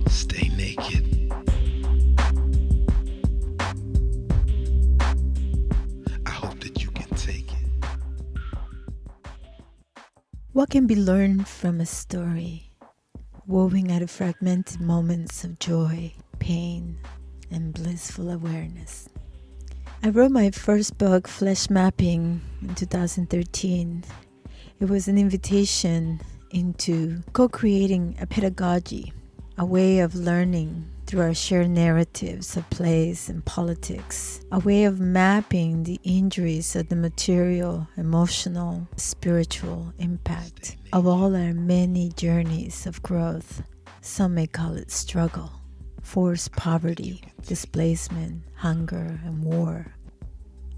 Stay naked. I hope that you can take it. What can be learned from a story, woven out of fragmented moments of joy, pain, and blissful awareness? I wrote my first book, Flesh Mapping, in 2013. It was an invitation into co-creating a pedagogy, a way of learning through our shared narratives of place and politics, a way of mapping the injuries of the material, emotional, spiritual impact of all our many journeys of growth. Some may call it struggle, forced poverty, displacement, hunger, and war.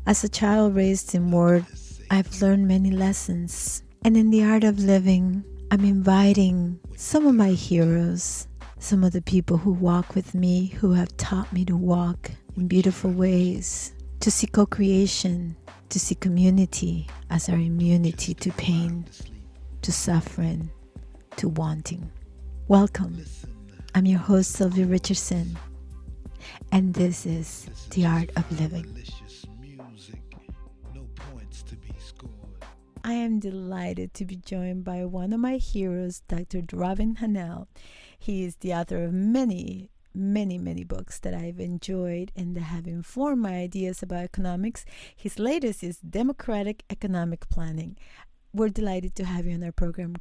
As a child raised in war, I've learned many lessons. And in the art of living, I'm inviting some of my heroes, some of the people who walk with me, who have taught me to walk in beautiful ways, to see co-creation, to see community as our immunity to pain, to suffering, to wanting. Welcome. I'm your host, Sylvia Richardson, and this is The Art of Living. I am delighted to be joined by one of my heroes, Dr. Robyn Hahnel. He is the author of many books that I've enjoyed and that have informed my ideas about economics. His latest is Democratic Economic Planning. We're delighted to have you on our program,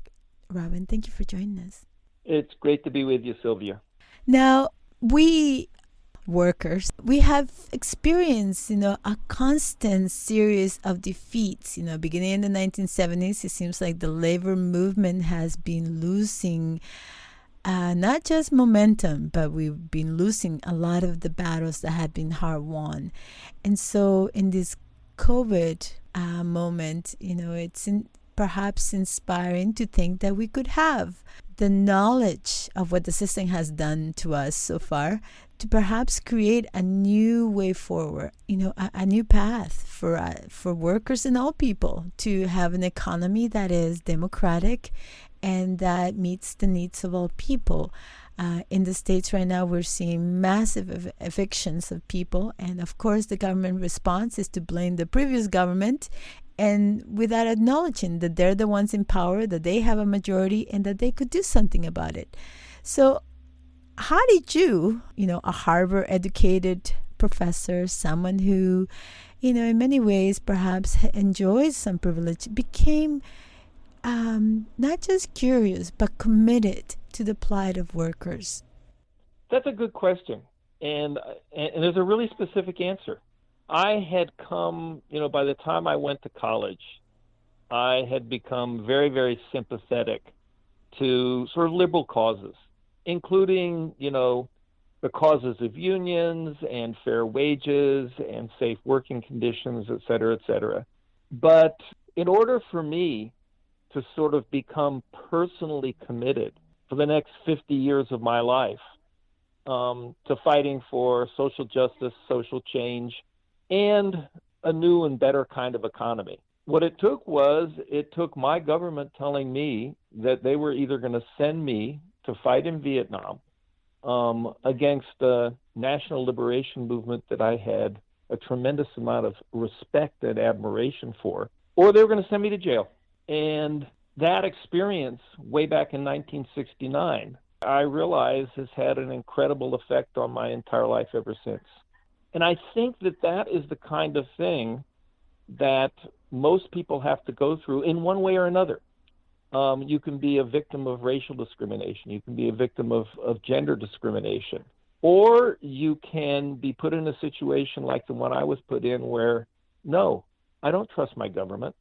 Robyn. Thank you for joining us. It's great to be with you, Sylvia. Now, we workers, we have experienced, a constant series of defeats. Beginning in the 1970s, it seems like the labor movement has been losing not just momentum, but we've been losing a lot of the battles that had been hard won. And so in this COVID moment, it's perhaps inspiring to think that we could have the knowledge of what the system has done to us so far to perhaps create a new way forward, a new path for workers and all people to have an economy that is democratic and that meets the needs of all people. In the States right now, we're seeing massive evictions of people. And of course, the government response is to blame the previous government, and without acknowledging that they're the ones in power, that they have a majority, and that they could do something about it. So how did you, a Harvard-educated professor, someone who, in many ways perhaps enjoys some privilege, became not just curious, but committed to the plight of workers? That's a good question, and there's a really specific answer. I had come, by the time I went to college, I had become very, very sympathetic to sort of liberal causes, including, the causes of unions and fair wages and safe working conditions, et cetera, et cetera. But in order for me to sort of become personally committed for the next 50 years of my life to fighting for social justice, social change, and a new and better kind of economy. What it took my government telling me that they were either going to send me to fight in Vietnam against the national liberation movement that I had a tremendous amount of respect and admiration for, or they were going to send me to jail. And that experience way back in 1969, I realize has had an incredible effect on my entire life ever since. And I think that is the kind of thing that most people have to go through in one way or another. You can be a victim of racial discrimination. You can be a victim of gender discrimination. Or you can be put in a situation like the one I was put in where, no, I don't trust my government.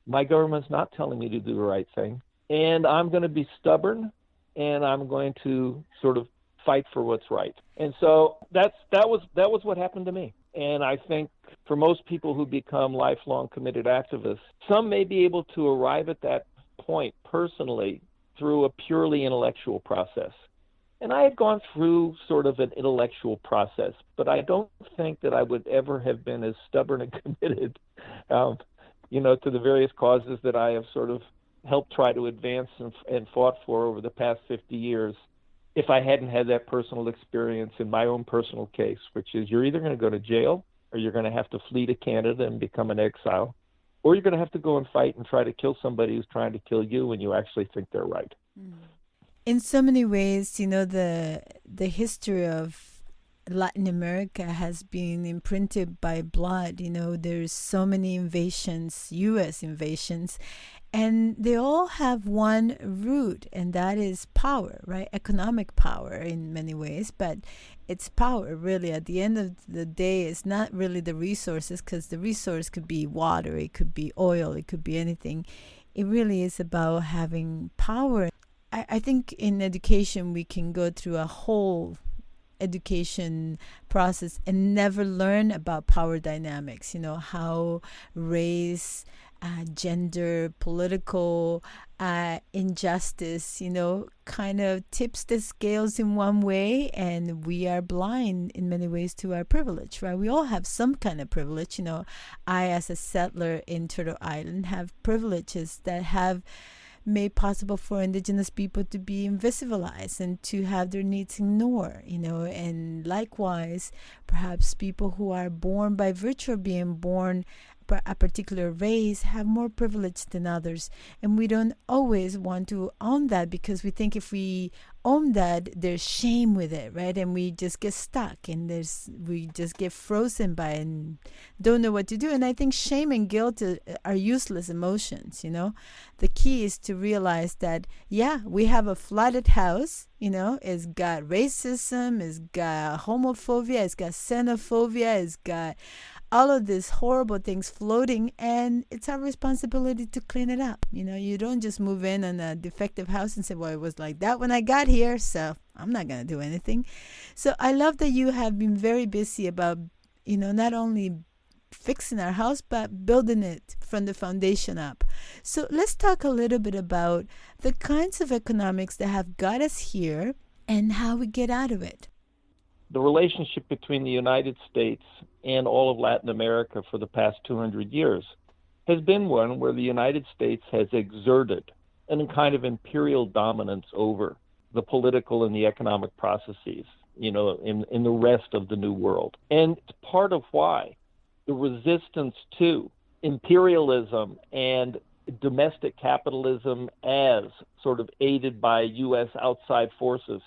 My government's not telling me to do the right thing. And I'm going to be stubborn, and I'm going to sort of fight for what's right. And so that was what happened to me. And I think for most people who become lifelong committed activists, some may be able to arrive at that point personally through a purely intellectual process. And I had gone through sort of an intellectual process, but I don't think that I would ever have been as stubborn and committed, to the various causes that I have sort of helped try to advance and fought for over the past 50 years if I hadn't had that personal experience in my own personal case, which is you're either going to go to jail or you're going to have to flee to Canada and become an exile, or you're going to have to go and fight and try to kill somebody who's trying to kill you when you actually think they're right. In so many ways, you know, the history of Latin America has been imprinted by blood. You know, there's so many invasions, U.S. invasions, and they all have one root, and that is power, right? Economic power in many ways, but it's power, really. At the end of the day, it's not really the resources, because the resource could be water, it could be oil, it could be anything. It really is about having power. I think in education, we can go through a whole education process and never learn about power dynamics, you know, how race, gender, political injustice, you know, kind of tips the scales in one way, and we are blind in many ways to our privilege, right? We all have some kind of privilege. You know, I, as a settler in Turtle Island, have privileges that have made possible for indigenous people to be invisibilized and to have their needs ignored, you know, and likewise, perhaps people who are born by virtue of being born a particular race have more privilege than others, and we don't always want to own that, because we think if we own that, there's shame with it, right? And we just get stuck, and we just get frozen by it and don't know what to do. And I think shame and guilt are useless emotions, you know. The key is to realize that, yeah, we have a flooded house, you know, it's got racism, it's got homophobia, it's got xenophobia, it's got all of these horrible things floating, and it's our responsibility to clean it up. You know, you don't just move in on a defective house and say, well, it was like that when I got here, so I'm not going to do anything. So I love that you have been very busy about, you know, not only fixing our house, but building it from the foundation up. So let's talk a little bit about the kinds of economics that have got us here and how we get out of it. The relationship between the United States and all of Latin America for the past 200 years has been one where the United States has exerted a kind of imperial dominance over the political and the economic processes, you know, in the rest of the New World. And it's part of why the resistance to imperialism and domestic capitalism, as sort of aided by U.S. outside forces,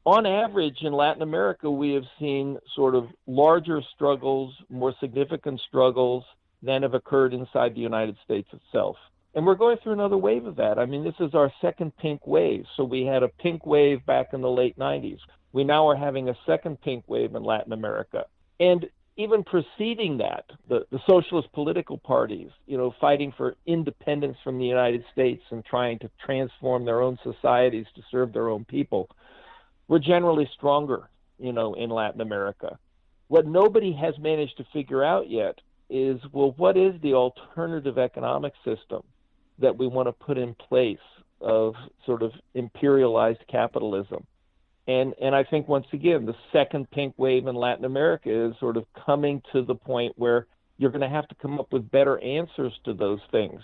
on average, in Latin America, we have seen sort of larger struggles, more significant struggles than have occurred inside the United States itself. And we're going through another wave of that. I mean, this is our second pink wave. So we had a pink wave back in the late 90s. We now are having a second pink wave in Latin America. And even preceding that, the socialist political parties, you know, fighting for independence from the United States and trying to transform their own societies to serve their own people, we're generally stronger, you know, in Latin America. What nobody has managed to figure out yet is, well, what is the alternative economic system that we want to put in place of sort of imperialized capitalism? And I think, once again, the second pink wave in Latin America is sort of coming to the point where you're going to have to come up with better answers to those things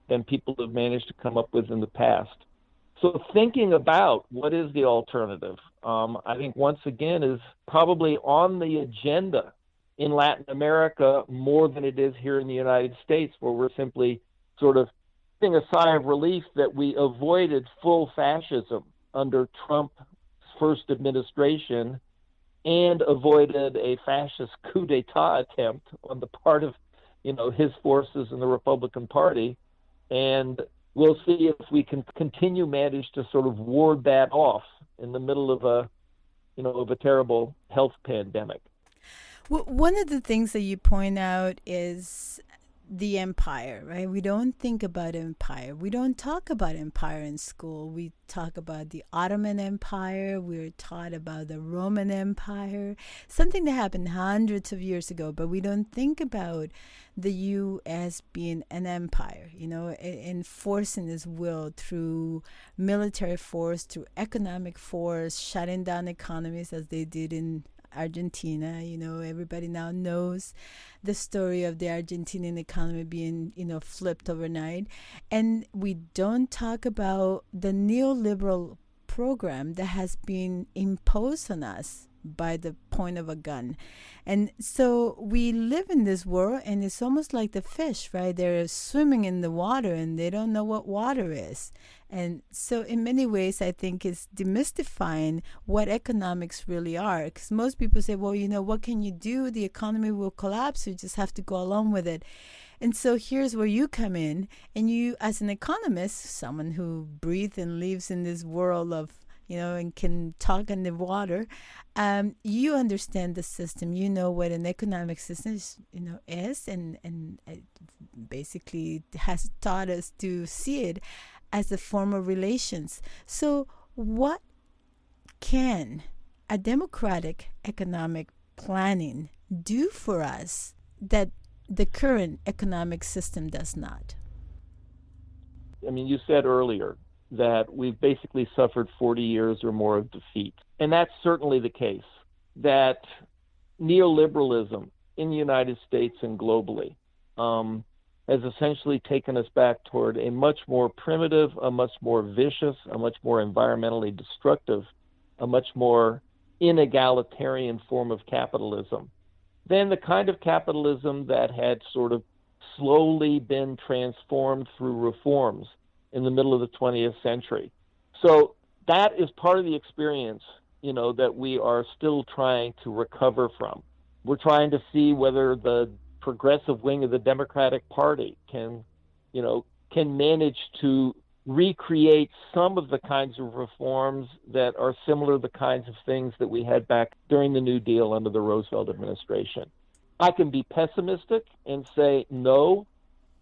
than people have managed to come up with in the past. So thinking about what is the alternative, I think once again is probably on the agenda in Latin America more than it is here in the United States, where we're simply sort of getting a sigh of relief that we avoided full fascism under Trump's first administration and avoided a fascist coup d'etat attempt on the part of, you know, his forces in the Republican Party. And we'll see if we can manage to sort of ward that off in the middle of a terrible health pandemic. Well, one of the things that you point out is the empire, right? We don't think about empire. We don't talk about empire in school. We talk about the Ottoman Empire. We're taught about the Roman Empire, something that happened hundreds of years ago, but we don't think about the U.S. being an empire, you know, enforcing its will through military force, through economic force, shutting down economies as they did in Argentina. You know, everybody now knows the story of the Argentinian economy being, you know, flipped overnight. And we don't talk about the neoliberal program that has been imposed on us by the point of a gun. And so we live in this world, and it's almost like the fish, right? They're swimming in the water and they don't know what water is. And so in many ways, I think it's demystifying what economics really are. Because most people say, well, what can you do? The economy will collapse. You just have to go along with it. And so here's where you come in. And you, as an economist, someone who breathes and lives in this world of, and can talk in the water, you understand the system. You know what an economic system is, and it basically has taught us to see it as a form of relations. So what can a democratic economic planning do for us that the current economic system does not? I mean, you said earlier that we've basically suffered 40 years or more of defeat. And that's certainly the case, that neoliberalism in the United States and globally has essentially taken us back toward a much more primitive, a much more vicious, a much more environmentally destructive, a much more inegalitarian form of capitalism than the kind of capitalism that had sort of slowly been transformed through reforms in the middle of the 20th century. So that is part of the experience, that we are still trying to recover from. We're trying to see whether the progressive wing of the Democratic Party can manage to recreate some of the kinds of reforms that are similar to the kinds of things that we had back during the New Deal under the Roosevelt administration. I can be pessimistic and say, no,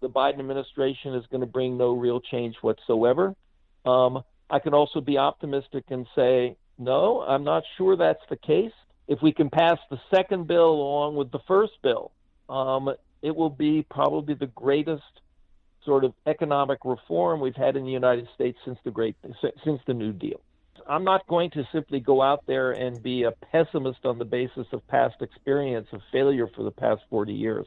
the Biden administration is going to bring no real change whatsoever. I can also be optimistic and say, no, I'm not sure that's the case. If we can pass the second bill along with the first bill, it will be probably the greatest sort of economic reform we've had in the United States since the New Deal. I'm not going to simply go out there and be a pessimist on the basis of past experience of failure for the past 40 years.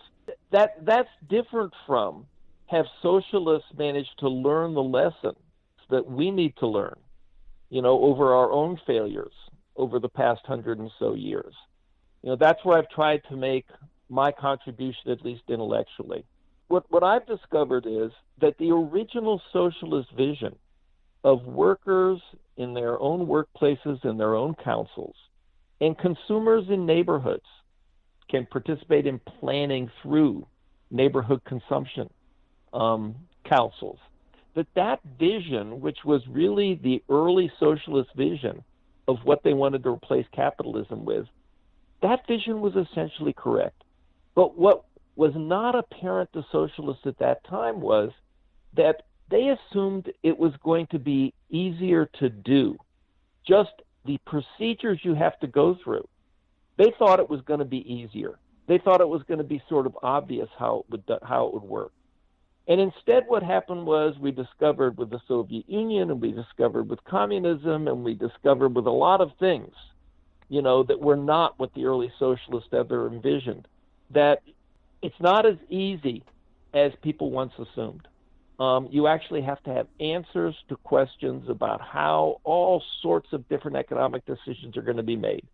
That's different from, have socialists managed to learn the lessons that we need to learn, over our own failures over the past 100 and so years. That's where I've tried to make my contribution, at least intellectually. What I've discovered is that the original socialist vision of workers in their own workplaces and their own councils, and consumers in neighborhoods can participate in planning through neighborhood consumption councils. That vision, which was really the early socialist vision of what they wanted to replace capitalism with, that vision was essentially correct. But what was not apparent to socialists at that time was that they assumed it was going to be easier to do. Just the procedures you have to go through. They thought it was going to be easier. They thought it was going to be sort of obvious how it would work. And instead what happened was we discovered with the Soviet Union, and we discovered with communism, and we discovered with a lot of things, that were not what the early socialists ever envisioned, that it's not as easy as people once assumed. You actually have to have answers to questions about how all sorts of different economic decisions are going to be made.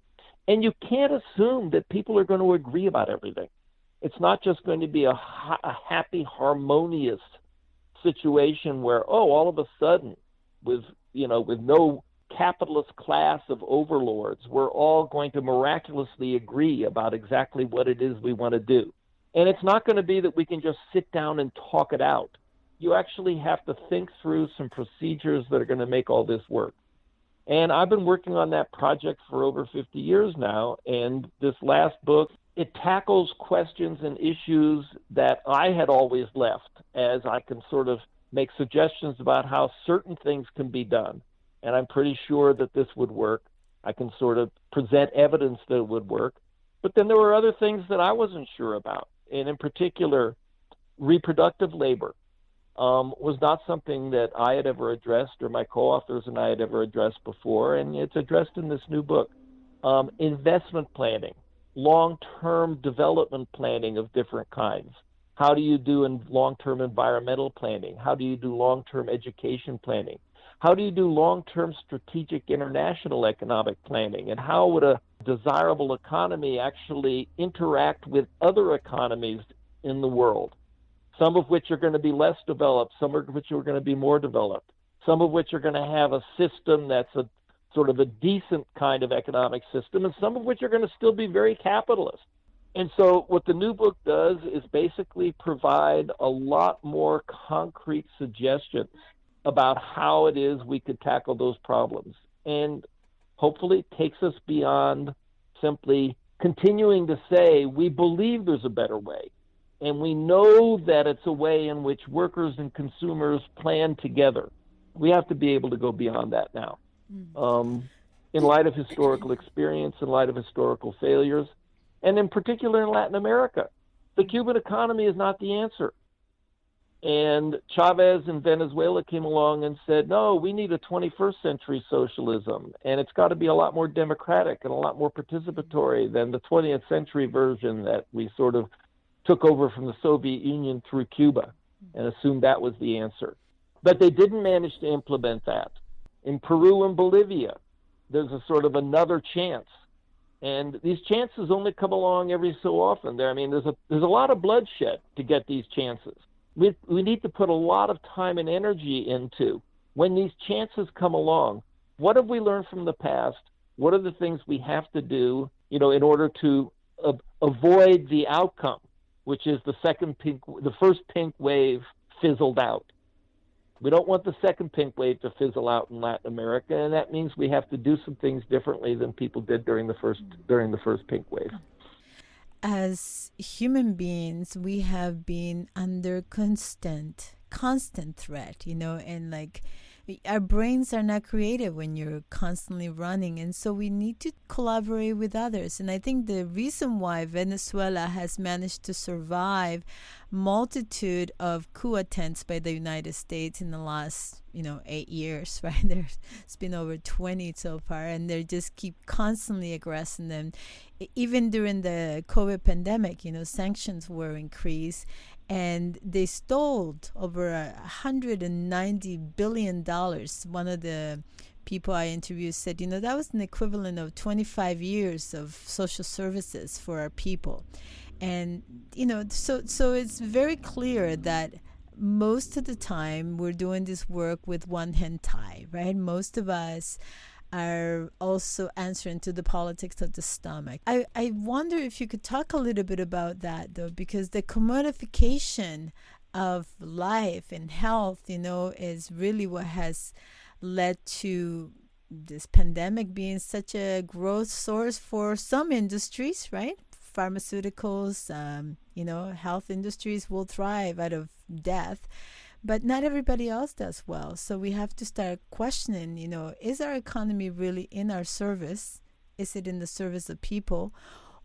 And you can't assume that people are going to agree about everything. It's not just going to be a happy, harmonious situation where, all of a sudden, with no capitalist class of overlords, we're all going to miraculously agree about exactly what it is we want to do. And it's not going to be that we can just sit down and talk it out. You actually have to think through some procedures that are going to make all this work. And I've been working on that project for over 50 years now. And this last book, it tackles questions and issues that I had always left, as I can sort of make suggestions about how certain things can be done. And I'm pretty sure that this would work. I can sort of present evidence that it would work. But then there were other things that I wasn't sure about. And in particular, reproductive labor was not something that I had ever addressed, or my co-authors and I had ever addressed before, and it's addressed in this new book. Investment planning, long-term development planning of different kinds. How do you do in long-term environmental planning? How do you do long-term education planning? How do you do long-term strategic international economic planning? And how would a desirable economy actually interact with other economies in the world? Some of which are going to be less developed, some of which are going to be more developed, some of which are going to have a system that's a sort of a decent kind of economic system, and some of which are going to still be very capitalist. And so what the new book does is basically provide a lot more concrete suggestions about how it is we could tackle those problems. And hopefully it takes us beyond simply continuing to say, we believe there's a better way. And we know that it's a way in which workers and consumers plan together. We have to be able to go beyond that now. In light of historical experience, in light of historical failures, and in particular in Latin America. The Cuban economy is not the answer. And Chavez in Venezuela came along and said, no, we need a 21st century socialism, and it's got to be a lot more democratic and a lot more participatory than the 20th century version that we sort of took over from the Soviet Union through Cuba and assumed that was the answer. But they didn't manage to implement that. In Peru and Bolivia, there's a sort of another chance. And these chances only come along every so often. There's a lot of bloodshed to get these chances. We need to put a lot of time and energy into when these chances come along. What have we learned from the past? What are the things we have to do, in order to avoid the outcome, which is the first pink wave fizzled out. We don't want the second pink wave to fizzle out in Latin America, and that means we have to do some things differently than people did during the first pink wave. As human beings, we have been under constant threat, and like our brains are not creative when you're constantly running, and so we need to collaborate with others. And I think the reason why Venezuela has managed to survive multitude of coup attempts by the United States in the last 8 years, right? There's been over 20 so far, and they just keep constantly aggressing them. Even during the COVID pandemic, sanctions were increased, and they stole over $190 billion. One of the people I interviewed said, that was an equivalent of 25 years of social services for our people. And, so it's very clear that most of the time we're doing this work with one hand tied, right? Most of us are also answering to the politics of the stomach. I wonder if you could talk a little bit about that, though, because the commodification of life and health, is really what has led to this pandemic being such a growth source for some industries, right? Pharmaceuticals, health industries will thrive out of death. But not everybody else does well. So we have to start questioning, is our economy really in our service? Is it in the service of people?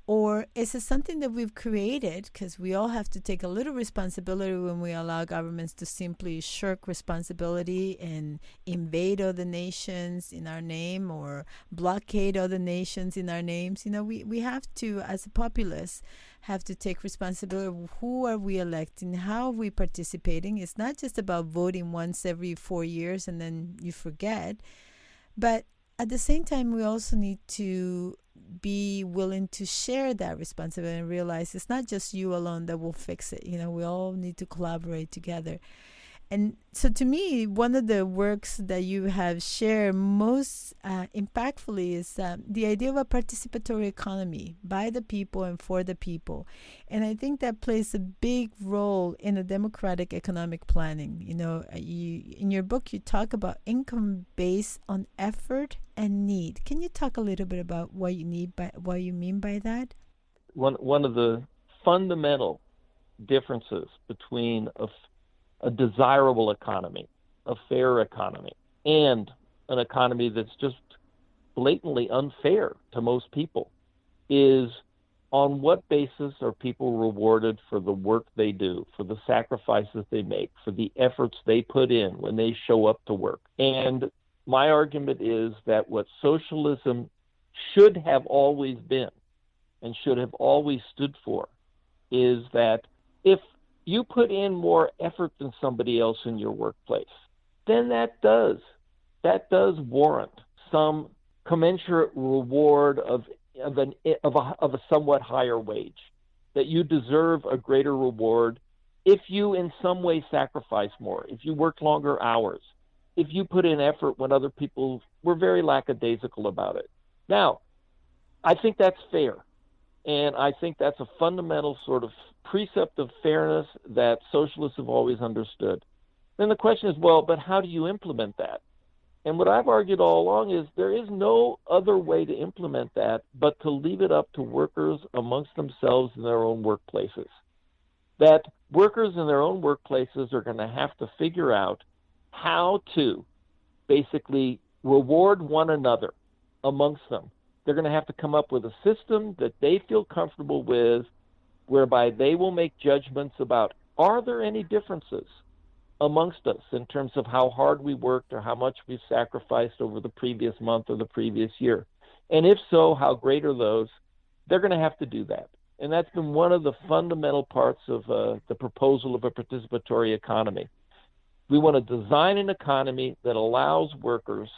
Or is it something that we've created? Because we all have to take a little responsibility when we allow governments to simply shirk responsibility and invade other nations in our name or blockade other nations in our names. We have to, as a populace, have to take responsibility. Who are we electing? How are we participating? It's not just about voting once every 4 years and then you forget. But at the same time, we also need to be willing to share that responsibility and realize it's not just you alone that will fix it. We all need to collaborate together. And so to me, one of the works that you have shared most impactfully is the idea of a participatory economy by the people and for the people. And I think that plays a big role in a democratic economic planning. In your book, you talk about income based on effort and need. Can you talk a little bit about what you mean by that? One of the fundamental differences between a desirable economy, a fair economy, and an economy that's just blatantly unfair to most people is on what basis are people rewarded for the work they do, for the sacrifices they make, for the efforts they put in when they show up to work. And my argument is that what socialism should have always been and should have always stood for is that if you put in more effort than somebody else in your workplace, then that does that does warrant some commensurate reward of a somewhat higher wage, that you deserve a greater reward if you in some way sacrifice more, if you work longer hours, if you put in effort when other people were very lackadaisical about it. Now, I think that's fair. And I think that's a fundamental sort of precept of fairness that socialists have always understood. Then the question is, well, but how do you implement that? And what I've argued all along is there is no other way to implement that but to leave it up to workers amongst themselves in their own workplaces. That workers in their own workplaces are going to have to figure out how to basically reward one another amongst them. They're going to have to come up with a system that they feel comfortable with, whereby they will make judgments about, are there any differences amongst us in terms of how hard we worked or how much we've sacrificed over the previous month or the previous year? And if so, how great are those? They're going to have to do that. And that's been one of the fundamental parts of the proposal of a participatory economy. We want to design an economy that allows workers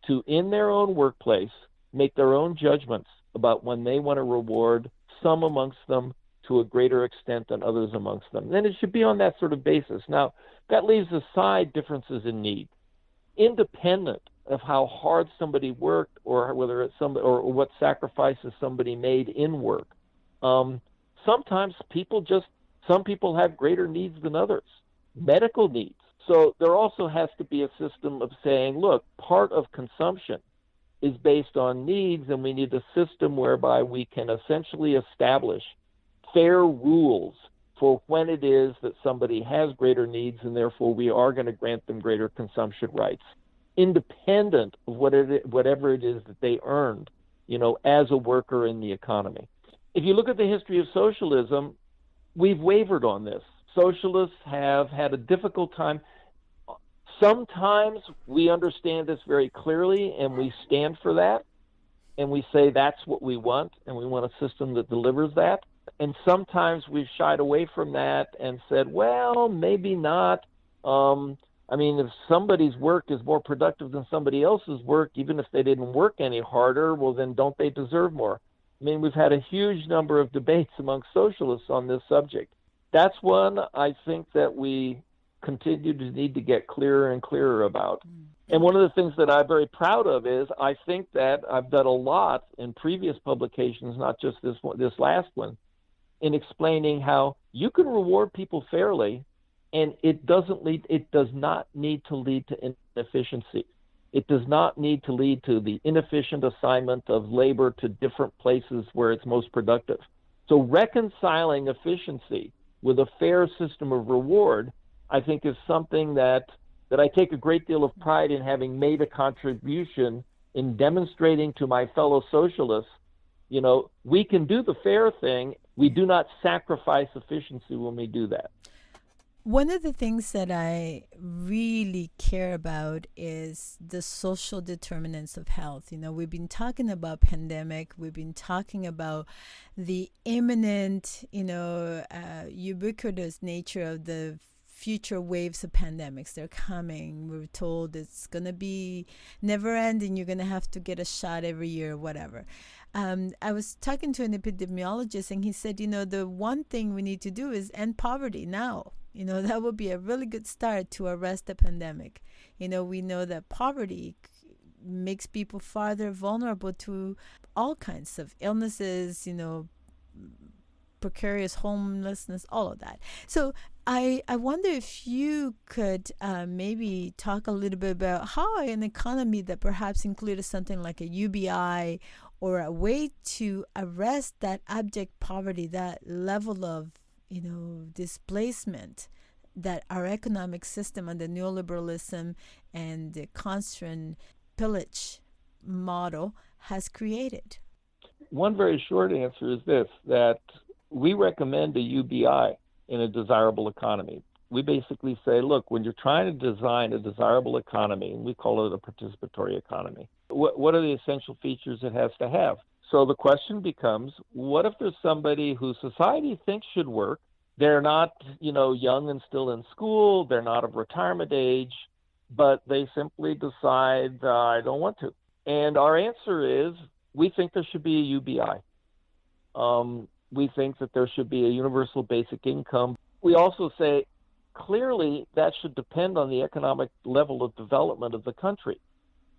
to, in their own workplace, make their own judgments about when they want to reward some amongst them to a greater extent than others amongst them. Then it should be on that sort of basis. Now, that leaves aside differences in need, independent of how hard somebody worked or whether it's somebody or what sacrifices somebody made in work. Sometimes some people have greater needs than others, medical needs. So there also has to be a system of saying, look, part of consumption is based on needs, and we need a system whereby we can essentially establish fair rules for when it is that somebody has greater needs, and therefore we are going to grant them greater consumption rights, independent of whatever it is that they earned, as a worker in the economy. If you look at the history of socialism, we've wavered on this. Socialists have had a difficult time. Sometimes we understand this very clearly and we stand for that and we say that's what we want and we want a system that delivers that. And sometimes we've shied away from that and said, well, maybe not. If somebody's work is more productive than somebody else's work, even if they didn't work any harder, well, then don't they deserve more? We've had a huge number of debates among socialists on this subject. That's one I think that we continue to need to get clearer and clearer about. And one of the things that I'm very proud of is I think that I've done a lot in previous publications, not just this last one, in explaining how you can reward people fairly, and it does not need to lead to inefficiency. It does not need to lead to the inefficient assignment of labor to different places where it's most productive. So reconciling efficiency with a fair system of reward, I think, is something that I take a great deal of pride in having made a contribution in demonstrating to my fellow socialists. We can do the fair thing. We do not sacrifice efficiency when we do that. One of the things that I really care about is the social determinants of health. We've been talking about pandemic. We've been talking about the imminent, ubiquitous nature of the future waves of pandemics. They're coming. We're told it's going to be never ending. You're going to have to get a shot every year, whatever. I was talking to an epidemiologist, and he said, the one thing we need to do is end poverty now. That would be a really good start to arrest the pandemic. We know that poverty makes people farther vulnerable to all kinds of illnesses, precarious homelessness, all of that. So I wonder if you could maybe talk a little bit about how an economy that perhaps included something like a UBI or a way to arrest that abject poverty, that level of displacement that our economic system under neoliberalism and the constant pillage model has created. One very short answer is this, that we recommend a UBI in a desirable economy. We basically say, look, when you're trying to design a desirable economy, and we call it a participatory economy, what are the essential features it has to have? So the question becomes, what if there's somebody who society thinks should work? They're not, young and still in school. They're not of retirement age. but they simply decide, I don't want to. And our answer is, we think there should be a UBI. We think that there should be a universal basic income. We also say, clearly, that should depend on the economic level of development of the country.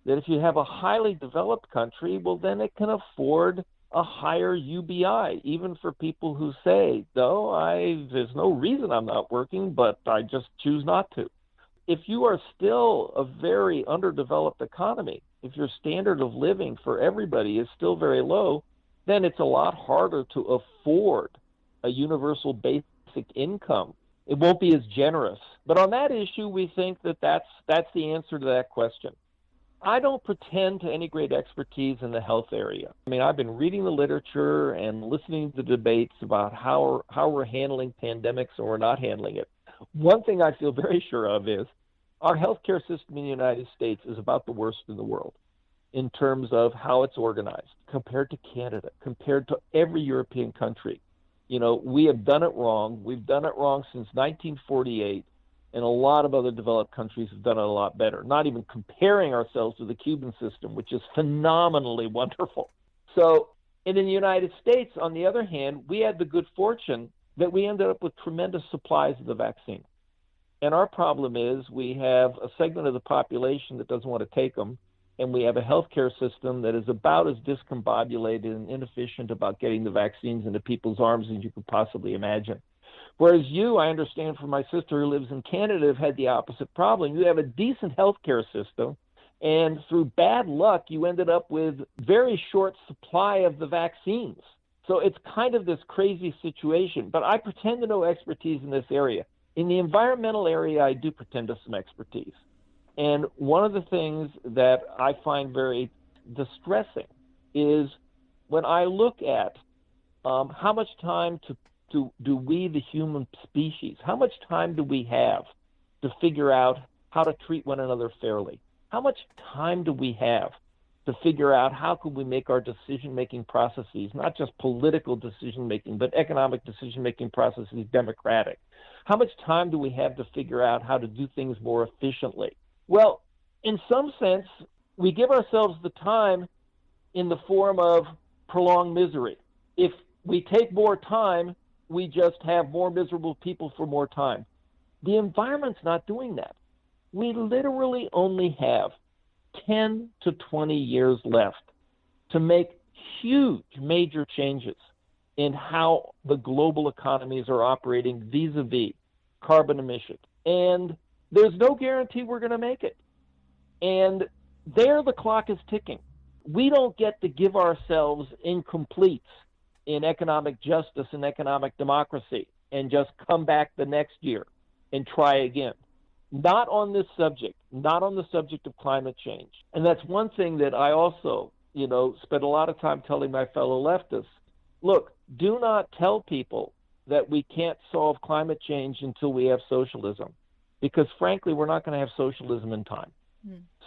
That if you have a highly developed country, well, then it can afford a higher UBI, even for people who say, no, there's no reason I'm not working, but I just choose not to. If you are still a very underdeveloped economy, if your standard of living for everybody is still very low, then it's a lot harder to afford a universal basic income. It won't be as generous. But on that issue, we think that that's the answer to that question. I don't pretend to any great expertise in the health area. I mean, I've been reading the literature and listening to the debates about how we're handling pandemics or we're not handling it. One thing I feel very sure of is our healthcare system in the United States is about the worst in the world in terms of how it's organized compared to Canada, compared to every European country. You know, we have done it wrong. We've done it wrong since 1948. And a lot of other developed countries have done it a lot better, not even comparing ourselves to the Cuban system, which is phenomenally wonderful. So in the United States, on the other hand, we had the good fortune that we ended up with tremendous supplies of the vaccine. And our problem is we have a segment of the population that doesn't want to take them, and we have a healthcare system that is about as discombobulated and inefficient about getting the vaccines into people's arms as you could possibly imagine. Whereas you, I understand from my sister who lives in Canada, have had the opposite problem. You have a decent healthcare system, and through bad luck, you ended up with very short supply of the vaccines. So it's kind of this crazy situation. But I pretend to know expertise in this area. In the environmental area, I do pretend to some expertise. And one of the things that I find very distressing is when I look at how much time do we, the human species, how much time do we have to figure out how to treat one another fairly? How much time do we have to figure out how can we make our decision-making processes, not just political decision-making, but economic decision-making processes, democratic? How much time do we have to figure out how to do things more efficiently? Well, in some sense, we give ourselves the time in the form of prolonged misery. If we take more time, we just have more miserable people for more time. The environment's not doing that. We literally only have 10 to 20 years left to make huge, major changes in how the global economies are operating vis-a-vis carbon emissions. And there's no guarantee we're going to make it. And there the clock is ticking. We don't get to give ourselves incompletes in economic justice and economic democracy and just come back the next year and try again. Not on this subject, not on the subject of climate change. And that's one thing that I also, spend a lot of time telling my fellow leftists. Look, do not tell people that we can't solve climate change until we have socialism, because frankly, we're not going to have socialism in time.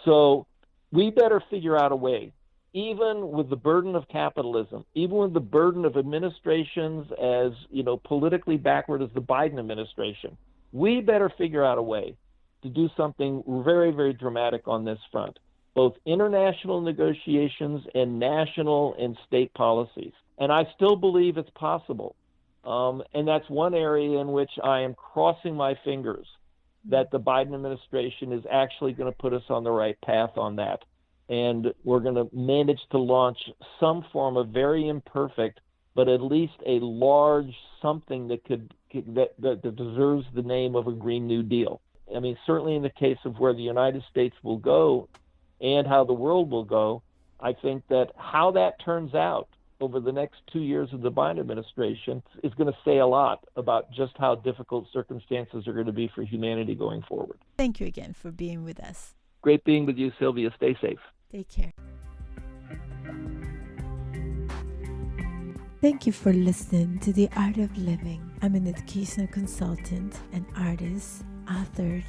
So we better figure out a way, even with the burden of capitalism, even with the burden of administrations as, politically backward as the Biden administration, we better figure out a way to do something very, very dramatic on this front, both international negotiations and national and state policies. And I still believe it's possible. And that's one area in which I am crossing my fingers that the Biden administration is actually going to put us on the right path on that. And we're going to manage to launch some form of very imperfect, but at least a large something that that deserves the name of a Green New Deal. I mean, certainly in the case of where the United States will go and how the world will go, I think that how that turns out over the next 2 years of the Biden administration is going to say a lot about just how difficult circumstances are going to be for humanity going forward. Thank you again for being with us. Great being with you, Sylvia. Stay safe. Take care. Thank you for listening to The Art of Living. I'm an educational consultant and artist, authored.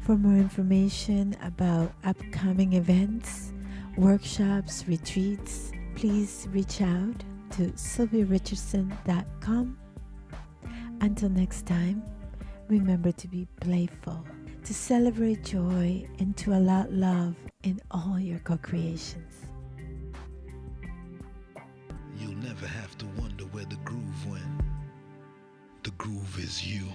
For more information about upcoming events, workshops, retreats, please reach out to sylviarichardson.com. Until next time, remember to be playful, to celebrate joy and to allow love in all your co-creations. You'll never have to wonder where the groove went. The groove is you.